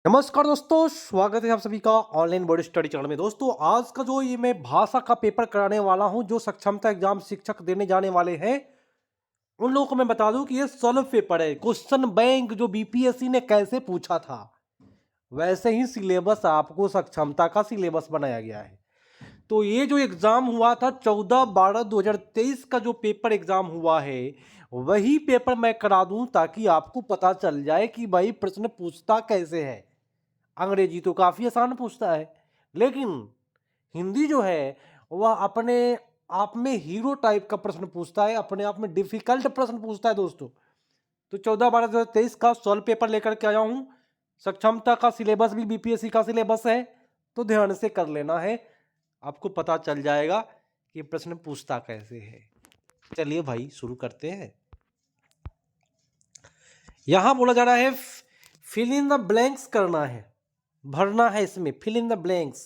नमस्कार दोस्तों, स्वागत है आप सभी का ऑनलाइन बोर्ड स्टडी चैनल में। दोस्तों आज का जो ये मैं भाषा का पेपर कराने वाला हूं, जो सक्षमता एग्जाम शिक्षक देने जाने वाले हैं उन लोगों को मैं बता दूं कि ये सॉल्व पेपर है। क्वेश्चन बैंक जो बीपीएससी ने कैसे पूछा था वैसे ही सिलेबस आपको सक्षमता का सिलेबस बनाया गया है। तो ये जो एग्जाम हुआ था 14/12/2023 का जो पेपर एग्जाम हुआ है वही पेपर मैं करा दूं ताकि आपको पता चल जाए कि भाई प्रश्न पूछता कैसे है। अंग्रेजी तो काफ़ी आसान पूछता है, लेकिन हिंदी जो है वह अपने आप में हीरो टाइप का प्रश्न पूछता है, अपने आप में डिफिकल्ट प्रश्न पूछता है दोस्तों। तो 14/12/2023 का सॉल्व पेपर लेकर के आया हूँ। सक्षमता का सिलेबस भी बीपीएससी का सिलेबस है, तो ध्यान से कर लेना है, आपको पता चल जाएगा कि प्रश्न पूछता कैसे है। चलिए भाई शुरू करते हैं। यहां बोला जा रहा है फिल इन द ब्लैंक्स करना है, भरना है इसमें। फिल इन द ब्लैंक्स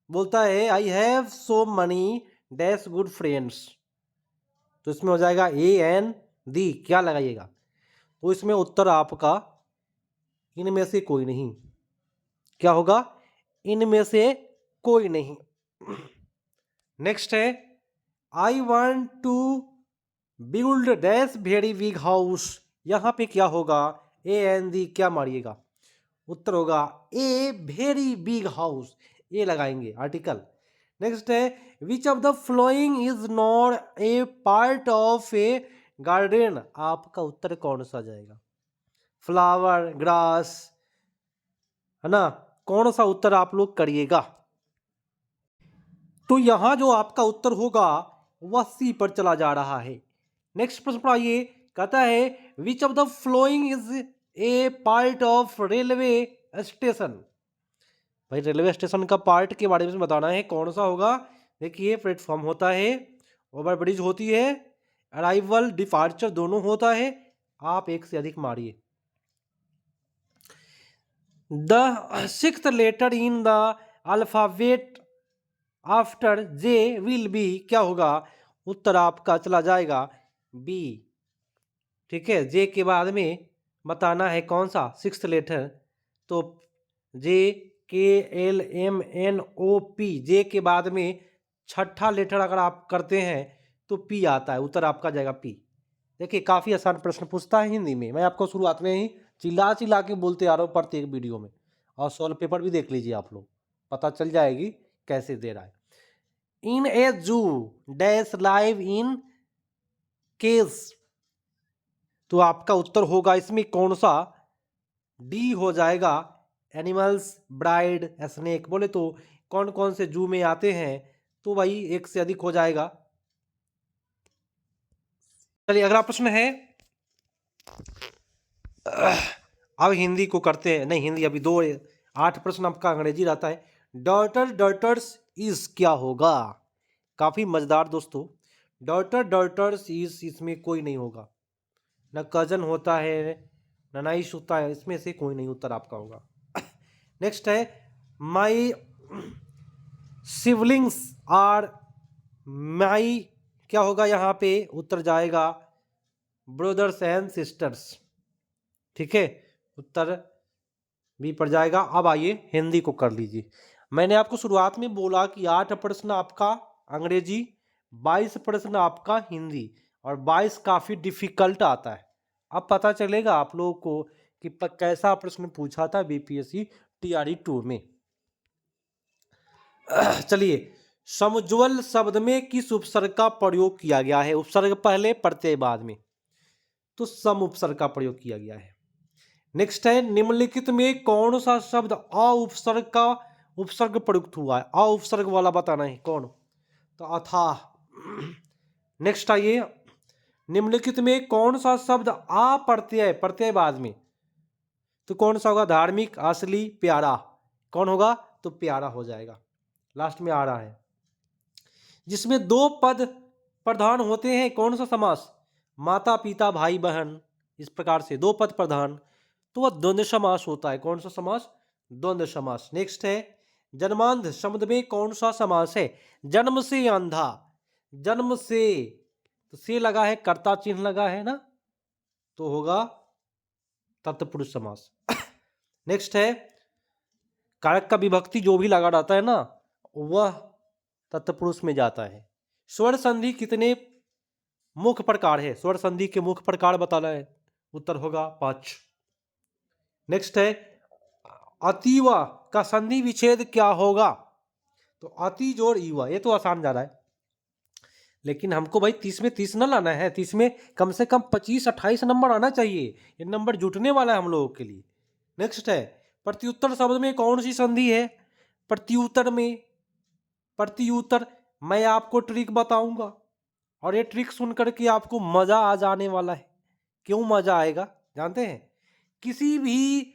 बोलता है I have so money dash good friends, तो इसमें हो जाएगा ए एन दी, क्या लगाइएगा? तो इसमें उत्तर आपका इनमें से कोई नहीं। क्या होगा? इनमें से कोई नहीं। नेक्स्ट है I want to build dash very big house, यहां पे क्या होगा? ए एन दी, क्या मारिएगा? उत्तर होगा ए वेरी बिग हाउस, ये लगाएंगे आर्टिकल। नेक्स्ट है which of the following is not a part of A garden, आपका उत्तर कौन सा जाएगा? फ्लावर, ग्रास, है ना? कौन सा उत्तर आप लोग करिएगा? तो यहां जो आपका उत्तर होगा वह सी पर चला जा रहा है। नेक्स्ट प्रश्न पढ़ाइए। कहता है which of the following is a part of railway station, भाई रेलवे स्टेशन का पार्ट के बारे में बताना है, कौन सा होगा? देखिए प्लेटफॉर्म होता है, ओवरब्रिज होती है, अराइवल डिपार्चर दोनों होता है। आप एक से अधिक मारिए। The sixth letter in the alphabet after J will be, क्या होगा? उत्तर आपका चला जाएगा बी। ठीक है, जे के बाद में बताना है कौन सा सिक्स्थ लेटर, तो J K L M N O P, J K बाद में छठा लेटर अगर आप करते हैं तो पी आता है, उत्तर आपका जाएगा पी। देखिए काफ़ी आसान प्रश्न पूछता है हिंदी में, मैं आपको शुरुआत में ही चिल्ला चिल्ला के बोलते आ रहा हूँ प्रत्येक वीडियो में। और सॉल्व पेपर भी देख लीजिए आप लोग, पता चल जाएगी कैसे दे रहा है। इन ए जू डैश लाइव इन केज, तो आपका उत्तर होगा इसमें कौन सा? डी हो जाएगा एनिमल्स, ब्राइड, स्नेक। बोले तो कौन कौन से जू में आते हैं, तो भाई एक से अधिक हो जाएगा। चलिए अगला प्रश्न है, अब हिंदी को करते हैं। नहीं, हिंदी अभी 8 प्रश्न आपका अंग्रेजी रहता है। डॉटर डॉटर्स इज क्या होगा? काफी मजेदार दोस्तों। डॉटर डॉटर्स इज, इसमें कोई नहीं होगा, न कजन होता है न नाइस होता है, इसमें से कोई नहीं उत्तर आपका होगा। नेक्स्ट है माई सिवलिंग्स आर माई, क्या होगा यहाँ पे? उत्तर जाएगा ब्रदर्स एंड सिस्टर्स। ठीक है, उत्तर बी पर जाएगा। अब आइए हिंदी को कर लीजिए। मैंने आपको शुरुआत में बोला कि 8 प्रश्न आपका अंग्रेजी, 22 प्रश्न आपका हिंदी, और 22 काफ़ी डिफिकल्ट आता है। अब पता चलेगा आप लोगों को कि कैसा प्रश्न पूछा था बीपीएससी टीआरई 2 में। चलिए, समुज्ज्वल शब्द में किस उपसर्ग का प्रयोग किया गया है? उपसर्ग पहले प्रत्यय बाद में, तो सम उपसर्ग का प्रयोग किया गया है। नेक्स्ट है निम्नलिखित में कौन सा शब्द अ उपसर्ग का उपसर्ग प्रयुक्त हुआ है? अ उपसर्ग वाला बताना है कौन, तो अथाह। नेक्स्ट आइए, निम्नलिखित में कौन सा शब्द आ प्रत्यय प्रत्यय बाद में, तो कौन सा होगा? धार्मिक, असली, प्यारा। कौन होगा? तो प्यारा हो जाएगा, लास्ट में आ रहा है। जिसमें 2 पद प्रधान होते हैं, कौन सा समास? माता पिता भाई बहन, इस प्रकार से 2 पद प्रधान, तो वह द्वंद्व समास होता है। कौन सा समास? द्वंद्व समास। नेक्स्ट है जन्मांध शब्द में कौन सा समास है? जन्म से अंधा, जन्म से, तो से लगा है, कर्ता चिन्ह लगा है ना, तो होगा तत्पुरुष समास। नेक्स्ट है कारक का विभक्ति जो भी लगा रहता है ना, वह तत्पुरुष में जाता है। स्वर संधि कितने मुख्य प्रकार है? स्वर संधि के मुख्य प्रकार बताना है, उत्तर होगा 5। नेक्स्ट है अतीव का संधि विच्छेद क्या होगा? तो अति जोड़ ईवा, ये तो आसान जा रहा है, लेकिन हमको भाई 30 में 30 न लाना है, 30 में कम से कम 25-28 नंबर आना चाहिए, ये नंबर जुटने वाला है हम लोगों के लिए। नेक्स्ट है प्रत्युत्तर शब्द में कौन सी संधि है? प्रत्युत्तर में, प्रत्युत्तर मैं आपको ट्रिक बताऊंगा और ये ट्रिक सुन करके आपको मजा आ जाने वाला है। क्यों मजा आएगा जानते हैं? किसी भी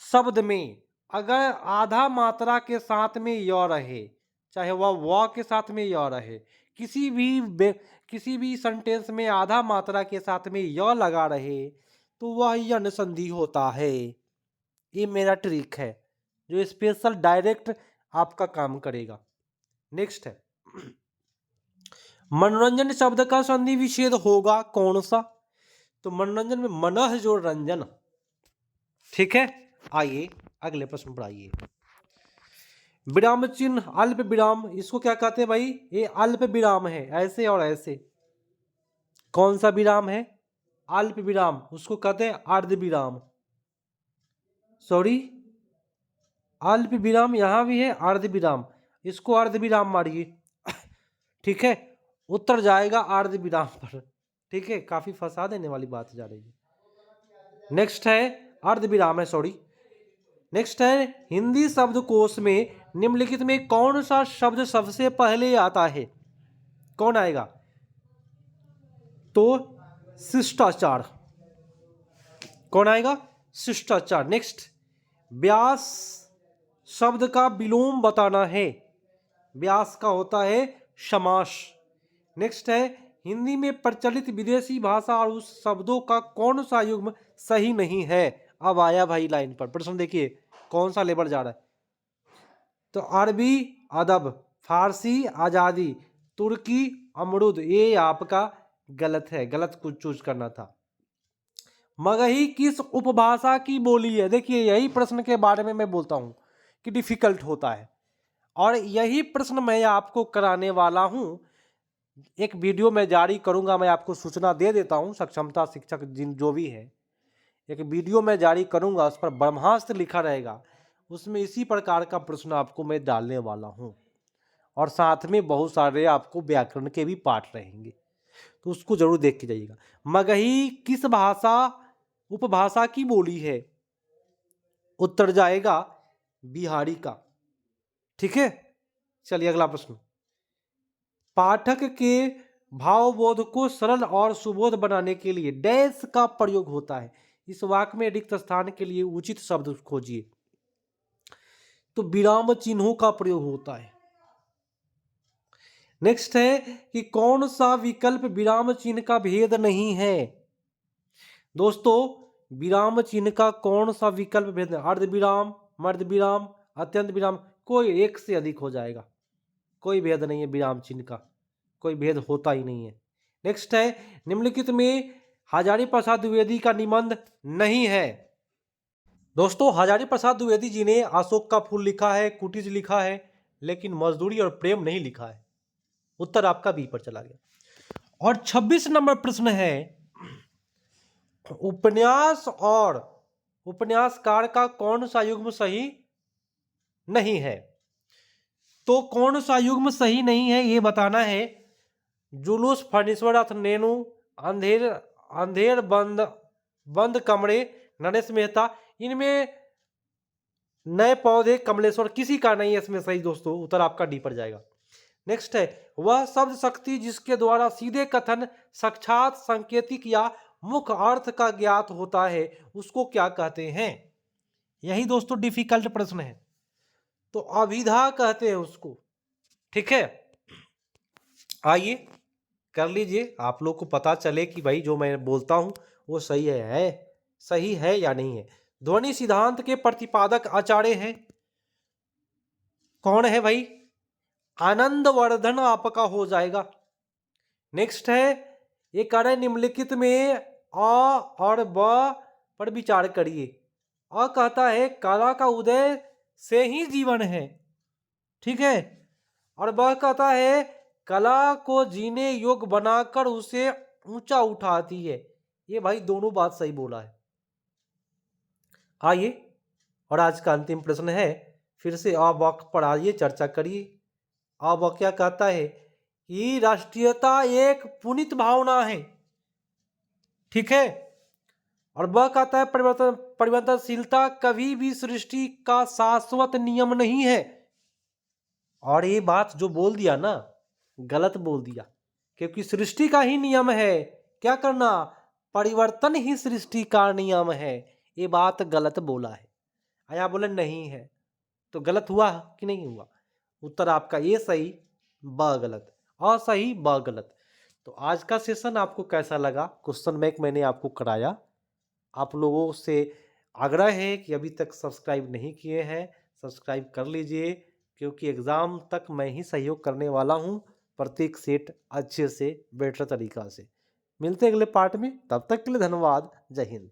शब्द में अगर आधा मात्रा के साथ में य रहे, चाहे वह व के साथ में य रहे, किसी भी सेंटेंस में आधा मात्रा के साथ में य लगा रहे, तो वह यन संधि होता है। ये मेरा ट्रिक है जो स्पेशल डायरेक्ट आपका काम करेगा। नेक्स्ट है मनोरंजन शब्द का संधि विच्छेद होगा कौन सा? तो मनोरंजन में मनः जो रंजन, ठीक है। आइए अगले प्रश्न पर आइए। विराम चिन्ह अल्प विराम, इसको क्या कहते हैं भाई? ये अल्प विराम है, ऐसे और ऐसे। कौन सा विराम है? अल्प विराम, उसको कहते हैं अर्ध विराम। सॉरी, अल्प विराम यहां भी है, अर्ध विराम, इसको अर्ध विराम मारिए। ठीक है, उत्तर जाएगा अर्ध विराम पर। ठीक है, काफी फंसा देने वाली बात जा रही है। नेक्स्ट है अर्ध विराम है, सॉरी। नेक्स्ट है हिंदी शब्दकोश में निम्नलिखित में कौन सा शब्द सबसे पहले आता है? कौन आएगा? तो शिष्टाचार। कौन आएगा? शिष्टाचार। नेक्स्ट व्यास शब्द का विलोम बताना है। व्यास का होता है समास। नेक्स्ट है हिंदी में प्रचलित विदेशी भाषा और उस शब्दों का कौन सा युग्म सही नहीं है? अब आया भाई लाइन पर प्रश्न, देखिए कौन सा लेवल जा रहा है। तो अरबी अदब, फारसी आजादी, तुर्की अमरुद, ये आपका गलत है, गलत कुछ चूज करना था। मगही किस उपभाषा की बोली है? देखिए यही प्रश्न के बारे में मैं बोलता हूं कि डिफिकल्ट होता है, और यही प्रश्न मैं आपको कराने वाला हूं। एक वीडियो में जारी करूंगा, मैं आपको सूचना दे देता हूं, सक्षमता शिक्षक जिन जो भी है, एक वीडियो में जारी करूंगा, उस पर ब्रह्मास्त्र लिखा रहेगा, उसमें इसी प्रकार का प्रश्न आपको मैं डालने वाला हूं, और साथ में बहुत सारे आपको व्याकरण के भी पाठ रहेंगे, तो उसको जरूर देख के जाइएगा। मगही किस भाषा उपभाषा की बोली है? उत्तर जाएगा बिहारी का। ठीक है, चलिए अगला प्रश्न। पाठक के भावबोध को सरल और सुबोध बनाने के लिए डैश का प्रयोग होता है। इस वाक्य में रिक्त स्थान के लिए उचित शब्द खोजिए। तो विराम चिन्हों का प्रयोग होता है। नेक्स्ट है कि कौन सा विकल्प विराम चिन्ह का भेद नहीं है? दोस्तों विराम चिन्ह का कौन सा विकल्प भेद? अर्ध विराम, मर्द विराम, अत्यंत विराम, कोई एक से अधिक हो जाएगा, कोई भेद नहीं है, विराम चिन्ह का कोई भेद होता ही नहीं है। नेक्स्ट है निम्नलिखित में हजारी प्रसाद द्विवेदी का निबंध नहीं है। दोस्तों हजारी प्रसाद द्विवेदी जी ने अशोक का फूल लिखा है, कुटीज लिखा है, लेकिन मजदूरी और प्रेम नहीं लिखा है। उत्तर आपका बी पर चला गया। और 26 नंबर प्रश्न है, उपन्यास और उपन्यासकार का कौन सा युग्म सही नहीं है? तो कौन सा युग्म सही नहीं है ये बताना है। जुलूस, फर्नीश्वर अथ नेनु, अंधेर बंद कमरे, नरेश मेहता, इनमें नए पौधे, कमलेश्वर, किसी का नहीं है इसमें सही। दोस्तों उत्तर आपका डी पर जाएगा। नेक्स्ट है वह शब्द शक्ति जिसके द्वारा सीधे कथन, साक्षात, सांकेतिक या मुख्य अर्थ का ज्ञात होता है, उसको क्या कहते हैं? यही दोस्तों डिफिकल्ट प्रश्न है, तो अभिधा कहते हैं उसको। ठीक है, आइए कर लीजिए, आप लोग को पता चले कि भाई जो मैं बोलता हूं वो सही है या नहीं है। ध्वनि सिद्धांत के प्रतिपादक आचार्य हैं, कौन है भाई? आनंदवर्धन आपका हो जाएगा। नेक्स्ट है ये कह रहे निम्नलिखित में अ और ब पर विचार करिए। अ कहता है कला का उदय से ही जीवन है। ठीक है। और वह कहता है कला को जीने योग्य बनाकर उसे ऊंचा उठाती है। ये भाई दोनों बात सही बोला है। आइए और आज का अंतिम प्रश्न है, फिर से आप वाक्य पढ़ाइए, चर्चा करिए। आप वह क्या कहता है कि राष्ट्रीयता एक पुनीत भावना है। ठीक है। और वह कहता है परिवर्तनशीलता कभी भी सृष्टि का शाश्वत नियम नहीं है। और ये बात जो बोल दिया ना, गलत बोल दिया, क्योंकि सृष्टि का ही नियम है क्या करना, परिवर्तन ही सृष्टि का नियम है। ये बात गलत बोला है। आया बोले नहीं है, तो गलत हुआ कि नहीं हुआ? उत्तर आपका ए सही, ब गलत, अ सही ब गलत। तो आज का सेशन आपको कैसा लगा? क्वेश्चन बैंक मैंने आपको कराया। आप लोगों से आग्रह है कि अभी तक सब्सक्राइब नहीं किए हैं, सब्सक्राइब कर लीजिए, क्योंकि एग्ज़ाम तक मैं ही सहयोग करने वाला हूं, प्रत्येक सेट अच्छे से बेटर तरीका से। मिलते हैं अगले पार्ट में, तब तक के लिए धन्यवाद। जय हिंद।